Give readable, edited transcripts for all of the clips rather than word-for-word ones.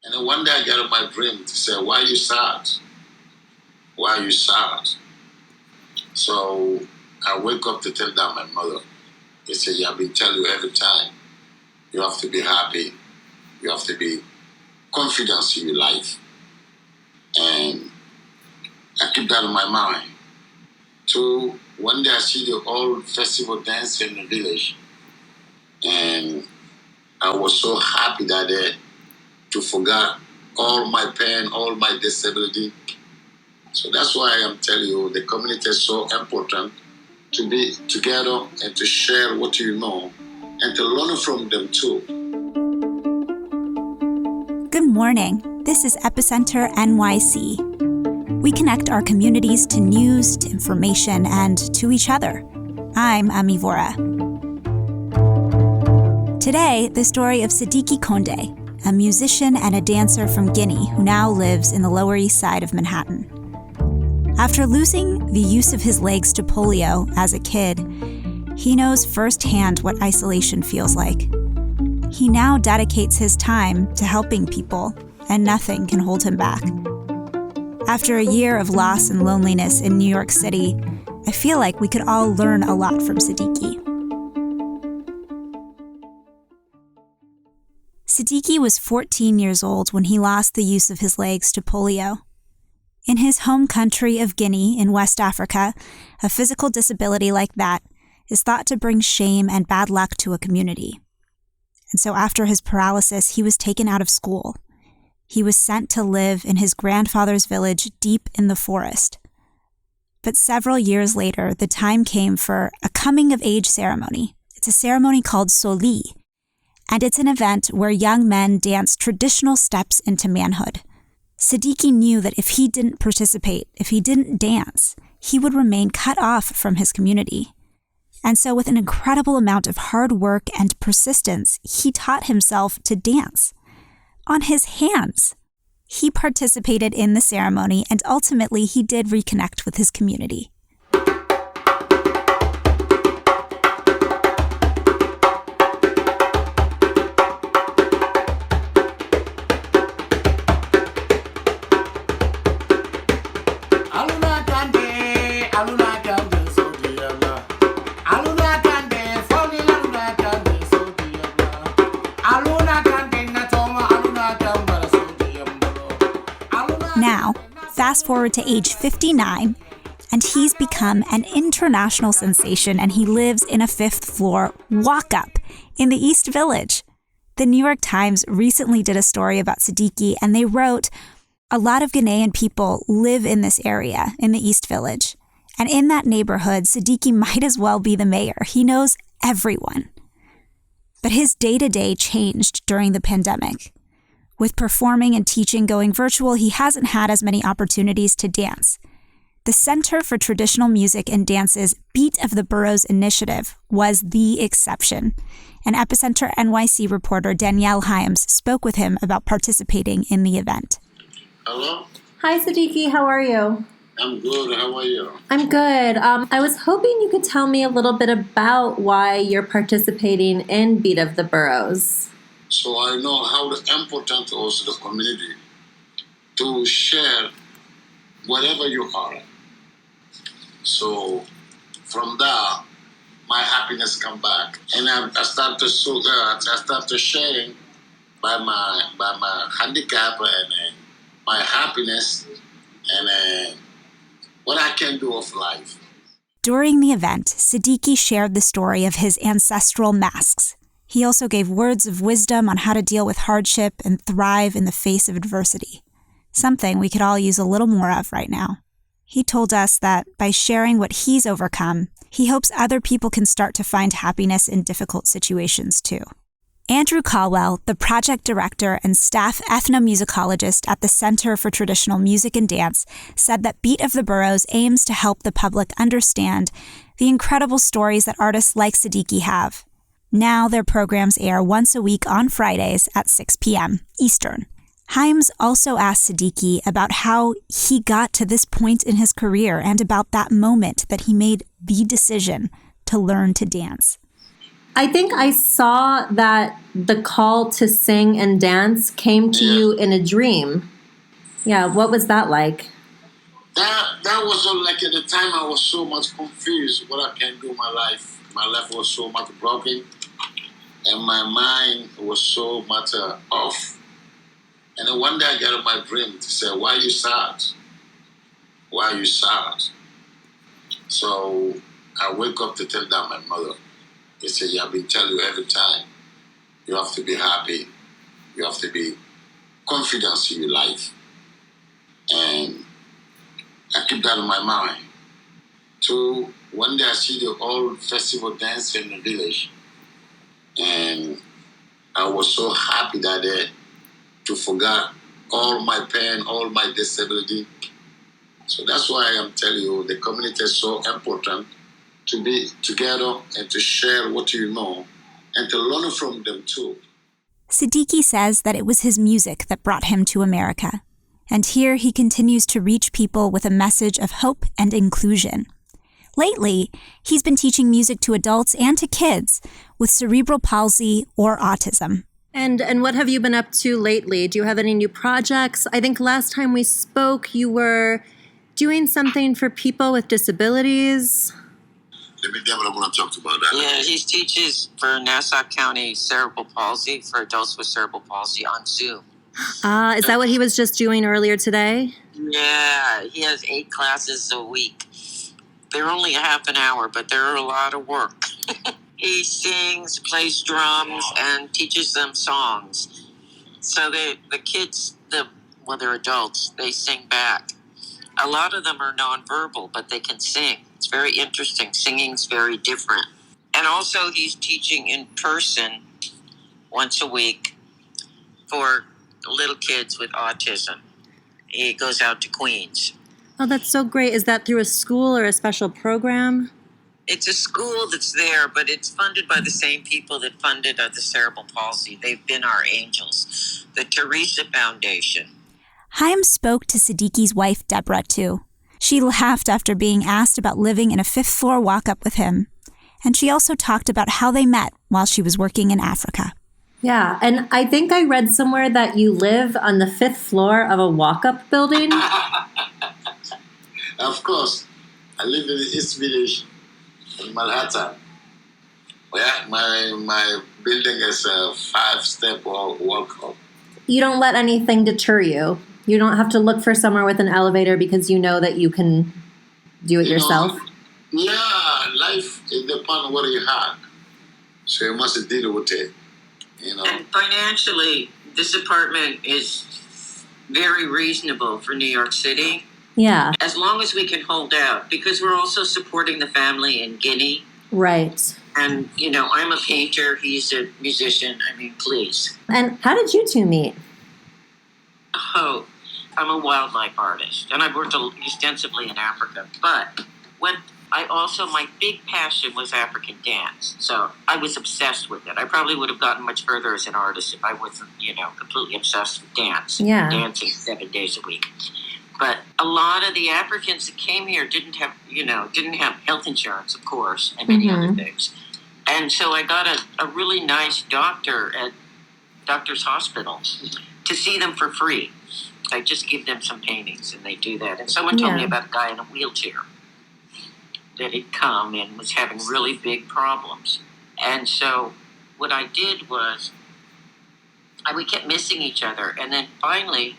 And then one day I got in my dream to say, why are you sad? Why are you sad? So I wake up to tell that my mother. They say, yeah, I've been telling you every time, you have to be happy. You have to be confident in your life. And I keep that in my mind. So one day I see the old festival dance in the village. And I was so happy that day to forget all my pain, all my disability. So that's why I'm telling you, the community is so important to be together and to share what you know and to learn from them too. Good morning. This is Epicenter NYC. We connect our communities to news, to information, and to each other. I'm Amivora. Today, the story of Sidiki Conde, a musician and a dancer from Guinea who now lives in the Lower East Side of Manhattan. After losing the use of his legs to polio as a kid, he knows firsthand what isolation feels like. He now dedicates his time to helping people, and nothing can hold him back. After a year of loss and loneliness in New York City, I feel like we could all learn a lot from Sidiki. Sidiki was 14 years old when he lost the use of his legs to polio. In his home country of Guinea in West Africa, a physical disability like that is thought to bring shame and bad luck to a community. And so after his paralysis, he was taken out of school. He was sent to live in his grandfather's village deep in the forest. But several years later, the time came for a coming-of-age ceremony. It's a ceremony called Soli, and it's an event where young men dance traditional steps into manhood. Sidiki knew that if he didn't participate, if he didn't dance, he would remain cut off from his community. And so with an incredible amount of hard work and persistence, he taught himself to dance. On his hands. He participated in the ceremony, and ultimately he did reconnect with his community. Now, fast forward to age 59, and he's become an international sensation, and he lives in a fifth-floor walkup in the East Village. The New York Times recently did a story about Sidiki, and they wrote, a lot of Ghanaian people live in this area, in the East Village. And in that neighborhood, Sidiki might as well be the mayor. He knows everyone. But his day-to-day changed during the pandemic. With performing and teaching going virtual, he hasn't had as many opportunities to dance. The Center for Traditional Music and Dance's Beat of the Boroughs initiative was the exception. And Epicenter NYC reporter Danielle Hyams spoke with him about participating in the event. Hello? Hi, Sidiki. How are you? I'm good. How are you? I'm good. I was hoping you could tell me a little bit about why you're participating in Beat of the Boroughs. So I know how important also the community to share whatever you are. So from there, my happiness come back, and I start to sharing by my handicap and my happiness and what I can do of life. During the event, Sidiki shared the story of his ancestral masks. He also gave words of wisdom on how to deal with hardship and thrive in the face of adversity, something we could all use a little more of right now. He told us that by sharing what he's overcome, he hopes other people can start to find happiness in difficult situations too. Andrew Caldwell, the project director and staff ethnomusicologist at the Center for Traditional Music and Dance, said that Beat of the Boroughs aims to help the public understand the incredible stories that artists like Sidiki have. Now their programs air once a week on Fridays at 6 p.m. Eastern. Hyams also asked Sidiki about how he got to this point in his career and about that moment that he made the decision to learn to dance. I think I saw that the call to sing and dance came to you in a dream. Yeah, what was that like? That was like at the time I was so much confused what I can do in my life. My life was so much broken, and my mind was so much off. And then one day I got in my dream to say, "Why are you sad? Why are you sad?" So I wake up to tell that my mother. They say, "Yeah, I've been telling you every time. You have to be happy. You have to be confident in your life." And I keep that in my mind. So one day I see the old festival dance in the village. And I was so happy that day to forget all my pain, all my disability. So that's why I'm telling you the community is so important to be together and to share what you know and to learn from them too. Sidiki says that it was his music that brought him to America. And here he continues to reach people with a message of hope and inclusion. Lately, he's been teaching music to adults and to kids with cerebral palsy or autism. And what have you been up to lately? Do you have any new projects? I think last time we spoke, you were doing something for people with disabilities. Let me I'm going to talk about that. Yeah, he teaches for Nassau County cerebral palsy for adults with cerebral palsy on Zoom. Is that what he was just doing earlier today? Yeah, he has 8 classes a week. They're only a half an hour, but they're a lot of work. He sings, plays drums, and teaches them songs. So the kids, they're adults, they sing back. A lot of them are nonverbal, but they can sing. It's very interesting. Singing's very different. And also he's teaching in person once a week for little kids with autism. He goes out to Queens. Oh, that's so great. Is that through a school or a special program? It's a school that's there, but it's funded by the same people that funded the cerebral palsy. They've been our angels. The Teresa Foundation. Chaim spoke to Sidiki's wife, Deborah, too. She laughed after being asked about living in a 5th-floor walk-up with him. And she also talked about how they met while she was working in Africa. Yeah, and I think I read somewhere that you live on the 5th floor of a walk-up building. Of course. I live in the East Village in Manhattan. Yeah, my building is a 5-step walk-up. You don't let anything deter you. You don't have to look for somewhere with an elevator because you know that you can do it yourself. Yeah, life is depends on what you have. So you must deal with it. And financially, this apartment is very reasonable for New York City. Yeah. As long as we can hold out, because we're also supporting the family in Guinea. Right. And, I'm a painter, he's a musician. I mean, please. And how did you two meet? Oh, I'm a wildlife artist, and I've worked extensively in Africa. But my big passion was African dance. So I was obsessed with it. I probably would have gotten much further as an artist if I wasn't, completely obsessed with dance. Yeah. Dancing 7 days a week. But a lot of the Africans that came here didn't have health insurance, of course, and many other things. And so I got a really nice doctor at Doctor's Hospital to see them for free. I just give them some paintings, and they do that. And someone told me about a guy in a wheelchair that had come and was having really big problems. And so what I did was we kept missing each other. And then finally,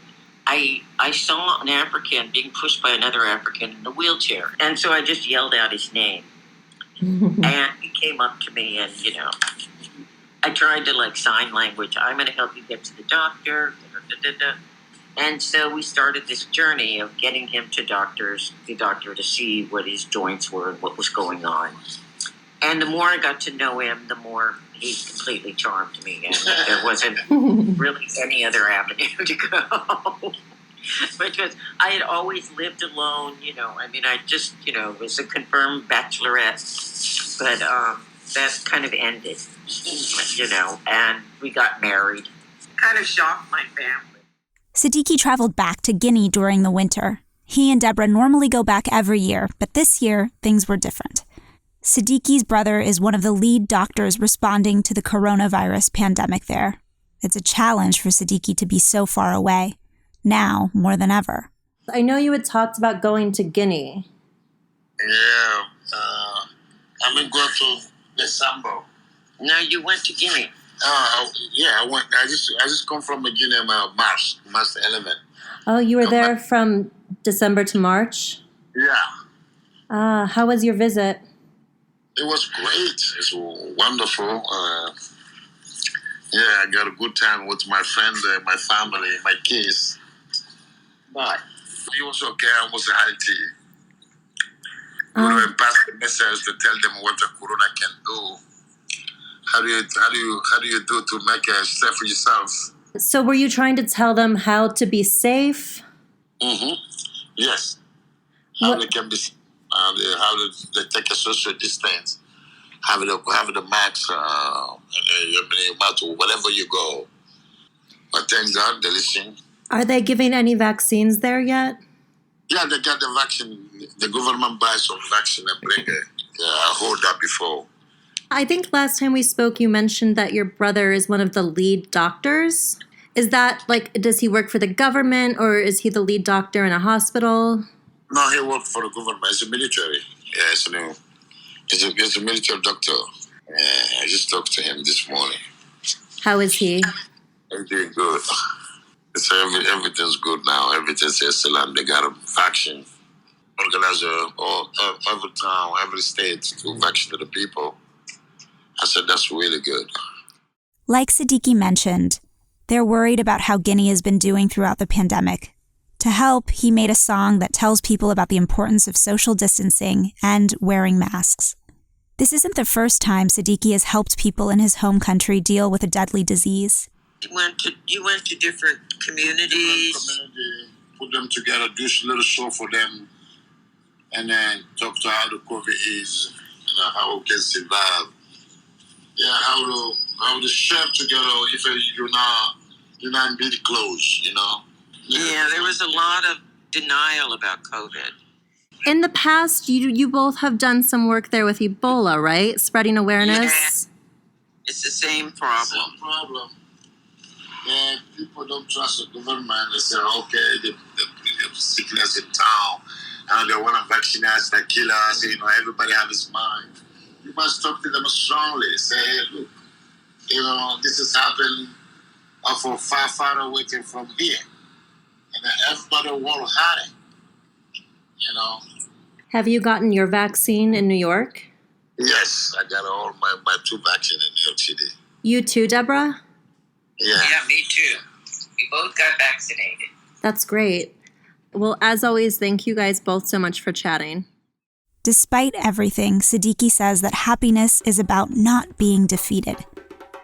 I saw an African being pushed by another African in a wheelchair. And so I just yelled out his name. And he came up to me and, I tried to sign language. I'm going to help you get to the doctor. And so we started this journey of getting him to the doctor to see what his joints were and what was going on. And the more I got to know him, the more he completely charmed me. And there wasn't really any other avenue to go. Because I had always lived alone, I just, was a confirmed bachelorette. But that kind of ended, and we got married. Kind of shocked my family. Sidiki traveled back to Guinea during the winter. He and Deborah normally go back every year, but this year, things were different. Sidiki's brother is one of the lead doctors responding to the coronavirus pandemic there. It's a challenge for Sidiki to be so far away, now more than ever. I know you had talked about going to Guinea. Yeah, I've been going to December. Now you went to Guinea. Yeah, I went. I just come from Guinea, March 11th. Oh, you were there from December to March? Yeah. How was your visit? It was great. It's wonderful. Yeah, I got a good time with my friend, my family, my kids. But it was okay. I was healthy. We will pass the message to tell them what the corona can do. How do you do to make a safe for yourself? So were you trying to tell them how to be safe? Mm-hmm. Yes. How they can be, how they take a social distance, have the mask, no matter wherever you go. But thank God they listen. Are they giving any vaccines there yet? Yeah, they got the vaccine. The government buys some vaccine and bring it. Yeah, I heard that before. I think last time we spoke, you mentioned that your brother is one of the lead doctors. Is that does he work for the government or is he the lead doctor in a hospital? No, he worked for the government. He's a military. Yeah, he's a military doctor. Yeah, I just talked to him this morning. How is he? He's doing good. Everything's good now. Everything's excellent. They got a vaccine organizer every town, every state to vaccinate the people. I said, that's really good. Like Sidiki mentioned, they're worried about how Guinea has been doing throughout the pandemic. To help, he made a song that tells people about the importance of social distancing and wearing masks. This isn't the first time Sidiki has helped people in his home country deal with a deadly disease. You went to different communities. Put them together, do a little show for them, and then talk to how the COVID is, and how we can survive. Yeah, how to share together if you're not really close, you know. Yeah, there was a lot of denial about COVID. In the past, you both have done some work there with Ebola, right? Spreading awareness. Yeah. It's the same problem. Same problem. Yeah, people don't trust the government. They say, okay, the sickness in town, and they want to vaccinate us, they kill us. Everybody have his mind. You must talk to them strongly. Say, hey, look, this has happened for far away from here. And everybody will hide it, Have you gotten your vaccine in New York? Yes, I got all my 2 vaccines in New York City. You too, Deborah? Yeah, me too. We both got vaccinated. That's great. Well, as always, thank you guys both so much for chatting. Despite everything, Sidiki says that happiness is about not being defeated.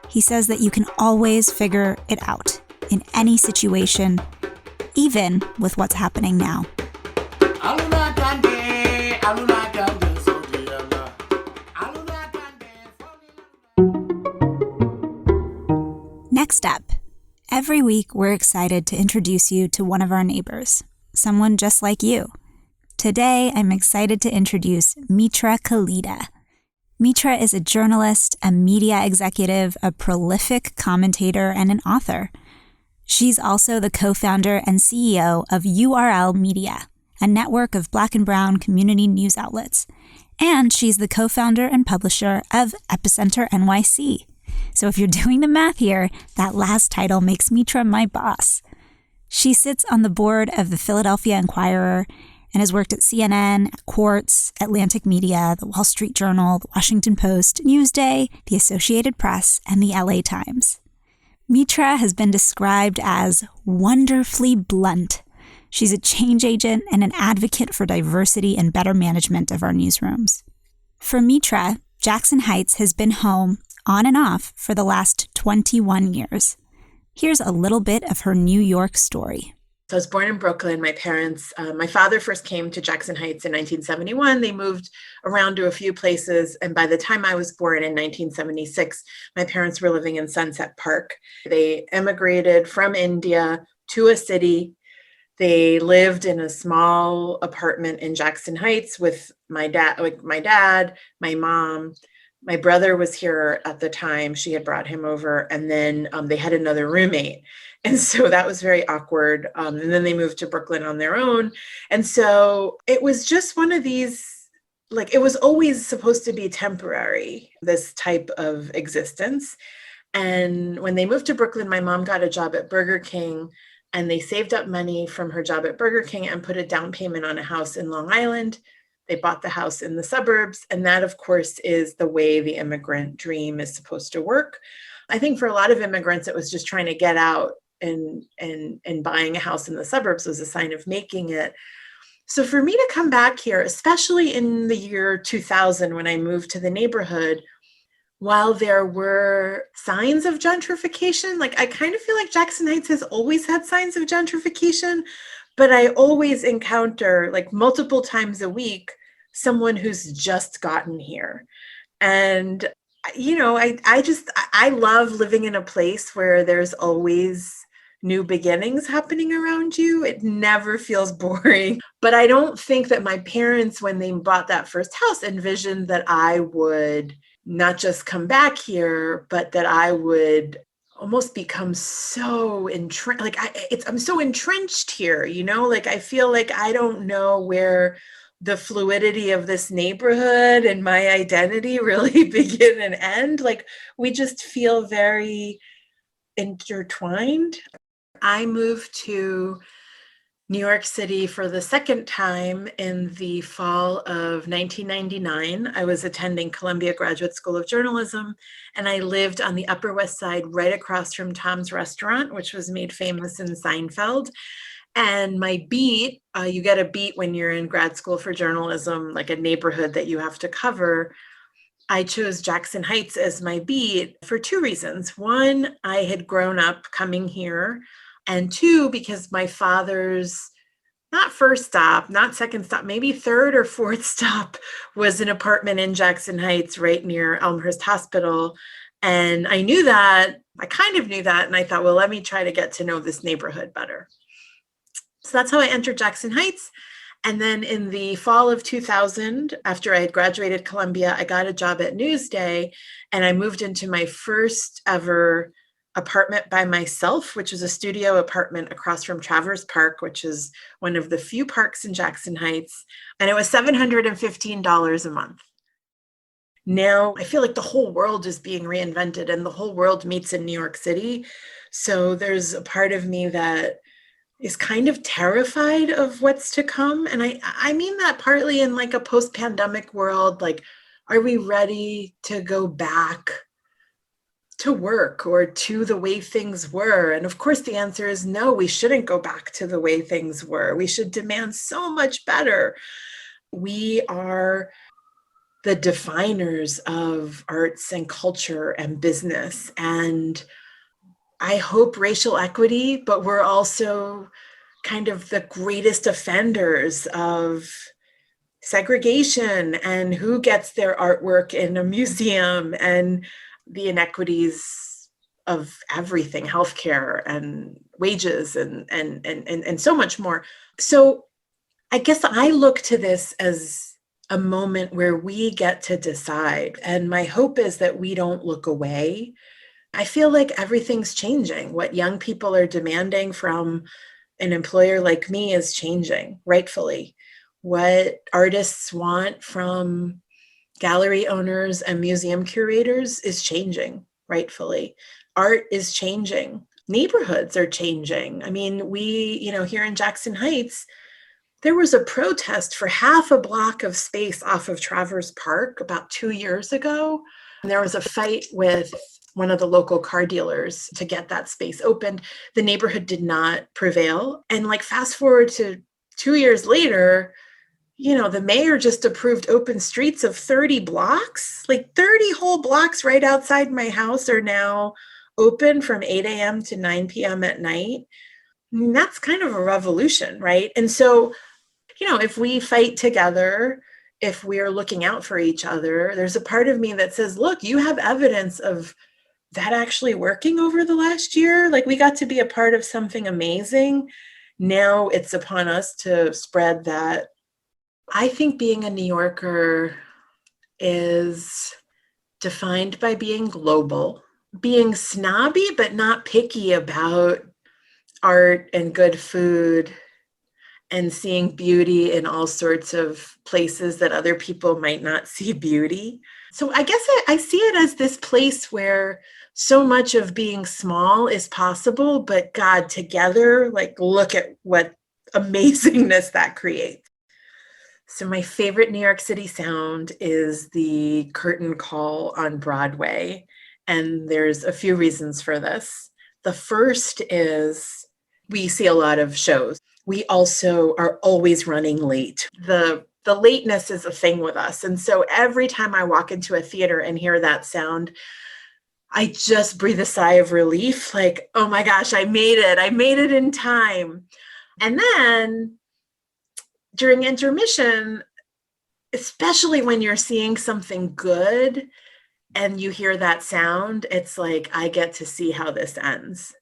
He says that you can always figure it out in any situation, even with what's happening now. Next up, every week we're excited to introduce you to one of our neighbors, someone just like you. Today, I'm excited to introduce Mitra Kalita. Mitra is a journalist, a media executive, a prolific commentator, and an author. She's also the co-founder and CEO of URL Media, a network of Black and Brown community news outlets. And she's the co-founder and publisher of Epicenter NYC. So if you're doing the math here, that last title makes Mitra my boss. She sits on the board of the Philadelphia Inquirer and has worked at CNN, Quartz, Atlantic Media, the Wall Street Journal, the Washington Post, Newsday, the Associated Press, and the LA Times. Mitra has been described as wonderfully blunt. She's a change agent and an advocate for diversity and better management of our newsrooms. For Mitra, Jackson Heights has been home, on and off, for the last 21 years. Here's a little bit of her New York story. So I was born in Brooklyn. My parents, my father first came to Jackson Heights in 1971. They moved around to a few places. And by the time I was born in 1976, my parents were living in Sunset Park. They emigrated from India to a city They lived in a small apartment in Jackson Heights with my dad, my mom. My brother was here at the time. She had brought him over, and then they had another roommate. And so that was very awkward. And then they moved to Brooklyn on their own. And so it was just one of these, like, it was always supposed to be temporary, this type of existence. And when they moved to Brooklyn, my mom got a job at Burger King, and they saved up money from her job at Burger King and put a down payment on a house in Long Island. They bought the house in the suburbs. And that, of course, is the way the immigrant dream is supposed to work. I think for a lot of immigrants, it was just trying to get out, and buying a house in the suburbs was a sign of making it. So for me to come back here, especially in the year 2000, when I moved to the neighborhood, while there were signs of gentrification, like I kind of feel like Jackson Heights has always had signs of gentrification, but I always encounter, like, multiple times a week, someone who's just gotten here. And, I love living in a place where there's always new beginnings happening around you. It never feels boring. But I don't think that my parents, when they bought that first house, envisioned that I would not just come back here, but that I would almost become so entrenched. Like I'm so entrenched here, like I feel like I don't know where the fluidity of this neighborhood and my identity really begin and end. Like we just feel very intertwined. I moved to New York City for the second time in the fall of 1999. I was attending Columbia Graduate School of Journalism, and I lived on the Upper West Side, right across from Tom's Restaurant, which was made famous in Seinfeld. And my beat, you get a beat when you're in grad school for journalism, like a neighborhood that you have to cover. I chose Jackson Heights as my beat for two reasons. One, I had grown up coming here. And two, because my father's, not first stop, not second stop, maybe third or fourth stop was an apartment in Jackson Heights right near Elmhurst Hospital. And I kind of knew that. And I thought, well, let me try to get to know this neighborhood better. So that's how I entered Jackson Heights. And then in the fall of 2000, after I had graduated Columbia, I got a job at Newsday, and I moved into my first ever apartment by myself, which is a studio apartment across from Travers Park, which is one of the few parks in Jackson Heights. And it was $715 a month. Now I feel like the whole world is being reinvented and the whole world meets in New York City. So there's a part of me that is kind of terrified of what's to come. And I mean that partly in like a post-pandemic world, like, are we ready to go back to work or to the way things were? And of course, the answer is no, we shouldn't go back to the way things were. We should demand so much better. We are the definers of arts and culture and business. And I hope racial equity, but we're also kind of the greatest offenders of segregation and who gets their artwork in a museum and the inequities of everything, healthcare and wages and so much more. So I guess I look to this as a moment where we get to decide. And my hope is that we don't look away. I feel like everything's changing. What young people are demanding from an employer like me is changing, rightfully. What artists want from gallery owners and museum curators is changing, rightfully. Art is changing. Neighborhoods are changing. I mean, here in Jackson Heights, there was a protest for half a block of space off of Travers Park about 2 years ago. And there was a fight with one of the local car dealers to get that space opened. The neighborhood did not prevail. And like fast forward to 2 years later, the mayor just approved open streets of 30 blocks, like 30 whole blocks right outside my house are now open from 8 a.m. to 9 p.m. at night. I mean, that's kind of a revolution, right? And so, if we fight together, if we're looking out for each other, there's a part of me that says, look, you have evidence of that actually working over the last year. Like we got to be a part of something amazing. now it's upon us to spread that. I think being a New Yorker is defined by being global, being snobby, but not picky about art and good food, and seeing beauty in all sorts of places that other people might not see beauty. So I guess I see it as this place where so much of being small is possible, but God, together, like, look at what amazingness that creates. So my favorite New York City sound is the curtain call on Broadway. And there's a few reasons for this. The first is we see a lot of shows. We also are always running late. The lateness is a thing with us. And so every time I walk into a theater and hear that sound, I just breathe a sigh of relief, like, oh my gosh, I made it in time. And then during intermission, especially when you're seeing something good and you hear that sound, it's like, I get to see how this ends.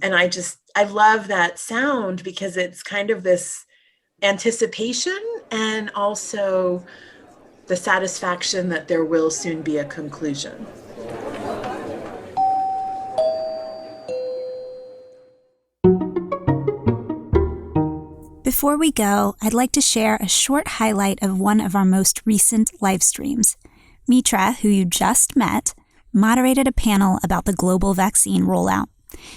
And I love that sound because it's kind of this anticipation and also the satisfaction that there will soon be a conclusion. Before we go, I'd like to share a short highlight of one of our most recent live streams. Mitra, who you just met, moderated a panel about the global vaccine rollout.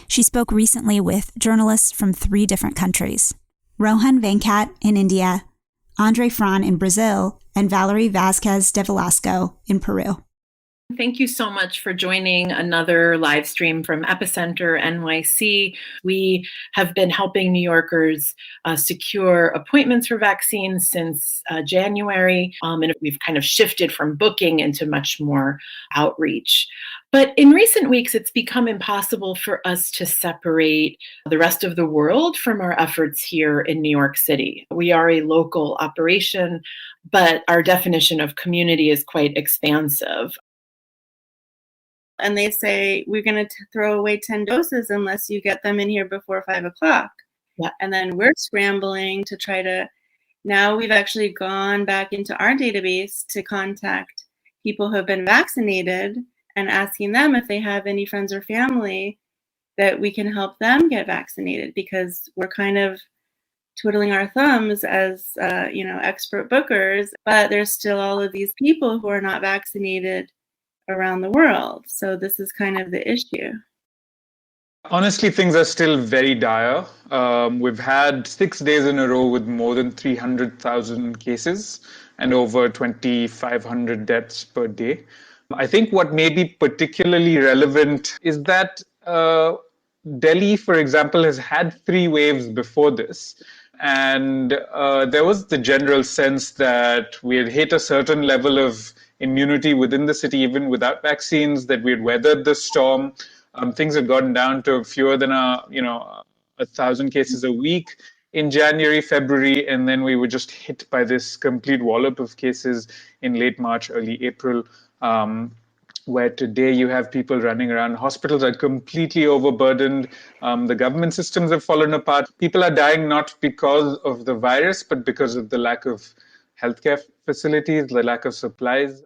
She spoke recently with journalists from 3 different countries: Rohan Venkat in India, Andre Fran in Brazil, and Valerie Vasquez de Velasco in Peru. Thank you so much for joining another live stream from Epicenter NYC. We have been helping New Yorkers secure appointments for vaccines since January, and we've kind of shifted from booking into much more outreach. But in recent weeks, it's become impossible for us to separate the rest of the world from our efforts here in New York City. We are a local operation, but our definition of community is quite expansive. And they say, we're going to throw away 10 doses unless you get them in here before 5 o'clock. Yeah. And then we're scrambling to try to, now we've actually gone back into our database to contact people who have been vaccinated and asking them if they have any friends or family that we can help them get vaccinated, because we're kind of twiddling our thumbs as, expert bookers, but there's still all of these people who are not vaccinated around the world. So this is kind of the issue. Honestly, things are still very dire. We've had 6 days in a row with more than 300,000 cases and over 2,500 deaths per day. I think what may be particularly relevant is that Delhi, for example, has had 3 waves before this. And there was the general sense that we had hit a certain level of immunity within the city, even without vaccines, that we had weathered the storm. Things had gotten down to fewer than 1,000 cases a week in January, February, and then we were just hit by this complete wallop of cases in late March, early April, where today you have people running around. Hospitals are completely overburdened. The government systems have fallen apart. People are dying not because of the virus, but because of the lack of healthcare facilities, the lack of supplies.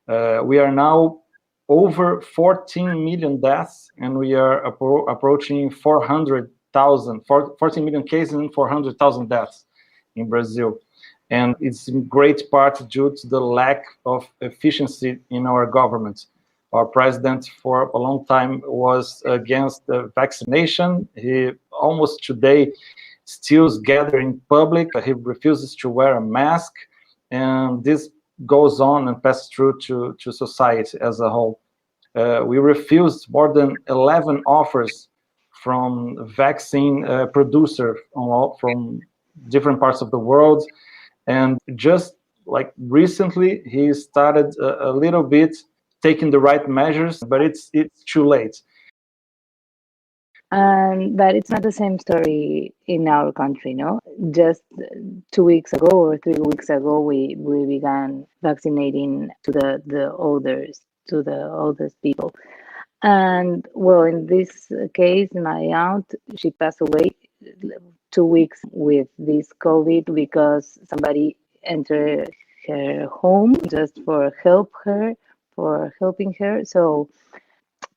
We are now over 14 million deaths, and we are approaching 14 million cases and 400,000 deaths in Brazil. And it's in great part due to the lack of efficiency in our government. Our president for a long time was against vaccination. He almost today still gather in public. He refuses to wear a mask. And this goes on and passes through to society as a whole. We refused more than 11 offers from vaccine producers from different parts of the world. And just like recently, he started a little bit taking the right measures, but it's too late. But it's not the same story in our country, no? Just 2 weeks ago or 3 weeks ago, we began vaccinating to the oldest people. And well, in this case, my aunt, she passed away 2 weeks with this COVID because somebody entered her home just for helping her. So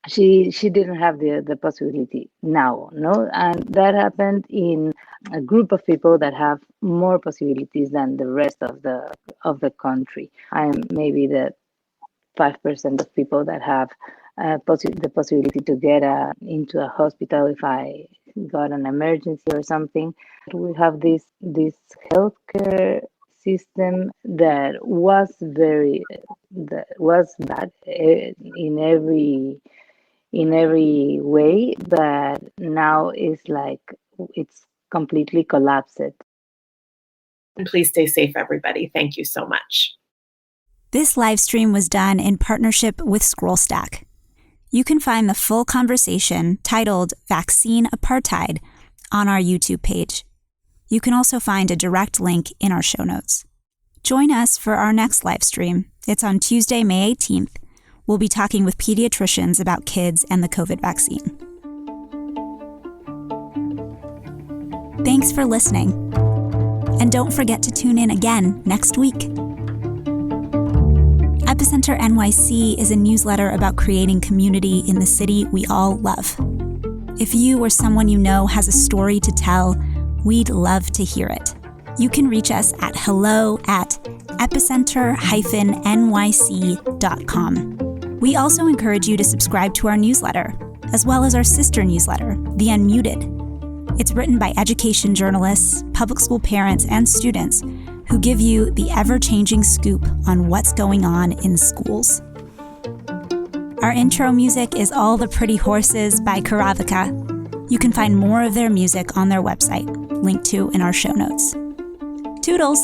she didn't have the possibility now, no, and that happened in a group of people that have more possibilities than the rest of the country. I'm maybe the 5% of people that have the possibility to get into a hospital if I got an emergency or something. We have this healthcare system that was bad in every way, but now it's like it's completely collapsed. And please stay safe, everybody. Thank you so much. This live stream was done in partnership with ScrollStack. You can find the full conversation titled Vaccine Apartheid on our YouTube page. You can also find a direct link in our show notes. Join us for our next live stream. It's on Tuesday, May 18th. We'll be talking with pediatricians about kids and the COVID vaccine. Thanks for listening. And don't forget to tune in again next week. Epicenter NYC is a newsletter about creating community in the city we all love. If you or someone you know has a story to tell, we'd love to hear it. You can reach us at hello@epicenter-nyc.com. We also encourage you to subscribe to our newsletter, as well as our sister newsletter, The Unmuted. It's written by education journalists, public school parents, and students who give you the ever-changing scoop on what's going on in schools. Our intro music is All the Pretty Horses by Karavika. You can find more of their music on their website, linked to in our show notes. Toodles!